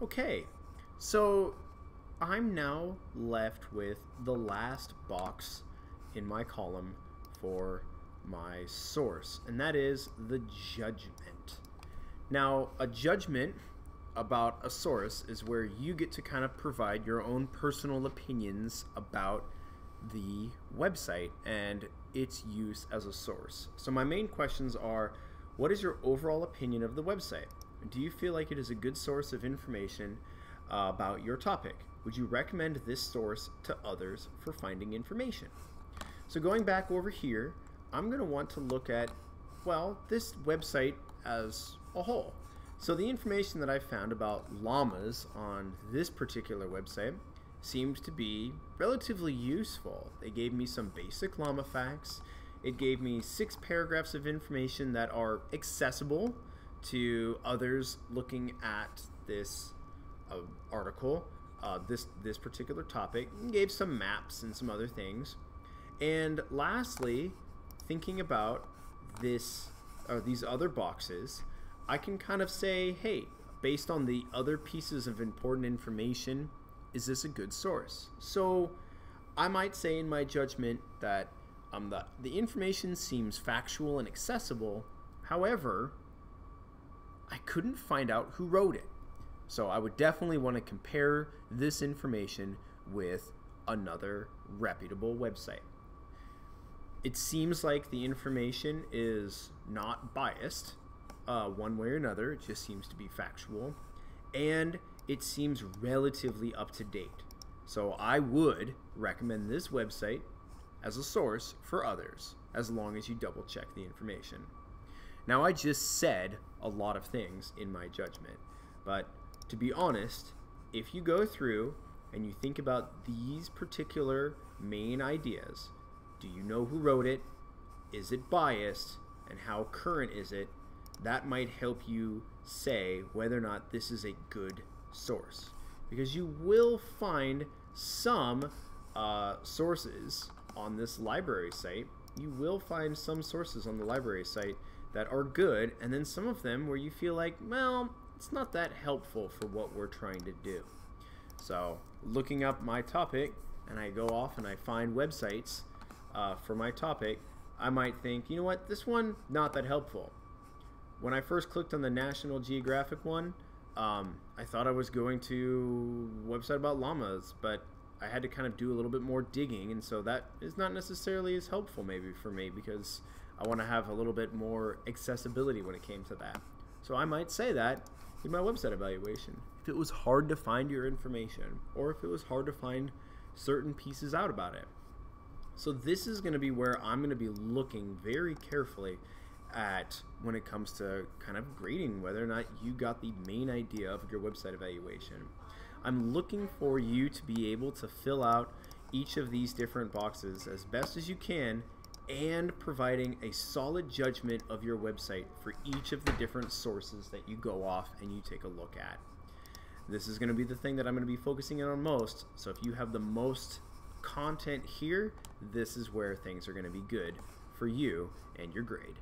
Okay, so I'm now left with the last box in my column for my source, and that is the judgment. Now, a judgment about a source is where you get to kind of provide your own personal opinions about the website and its use as a source. So my main questions are, what is your overall opinion of the website? Do you feel like it is a good source of information about your topic? Would you recommend this source to others for finding information? So going back over here, I'm going to want to look at, well, this website as a whole. So the information that I found about llamas on this particular website seems to be relatively useful. They gave me some basic llama facts. It gave me 6 paragraphs of information that are accessible to others looking at this article, this particular topic. It gave some maps and some other things. And lastly, thinking about these other boxes, I can kind of say, hey, based on the other pieces of important information, is this a good source? So I might say in my judgment that the information seems factual and accessible. However, I couldn't find out who wrote it. So I would definitely want to compare this information with another reputable website. It seems like the information is not biased one way or another. It just seems to be factual, and it seems relatively up to date. So I would recommend this website as a source for others, as long as you double check the information. Now, I just said a lot of things in my judgment, but to be honest, if you go through and you think about these particular main ideas, do you know who wrote it? Is it biased? And how current is it? That might help you say whether or not this is a good source. Because you will find some sources on this library site. You will find some sources on the library site that are good, and then some of them where you feel like, well, it's not that helpful for what we're trying to do. So looking up my topic, and I go off and I find websites for my topic, I might think, you know what, this one, not that helpful. When I first clicked on the National Geographic one, I thought I was going to a website about llamas, but I had to kind of do a little bit more digging, and so that is not necessarily as helpful maybe for me, because I want to have a little bit more accessibility when it came to that. So I might say that in my website evaluation. If it was hard to find your information, or if it was hard to find certain pieces out about it. So this is going to be where I'm going to be looking very carefully at when it comes to kind of grading whether or not you got the main idea of your website evaluation. I'm looking for you to be able to fill out each of these different boxes as best as you can, and providing a solid judgment of your website for each of the different sources that you go off and you take a look at. This is going to be the thing that I'm going to be focusing on most, so if you have the most content here, this is where things are going to be good for you and your grade.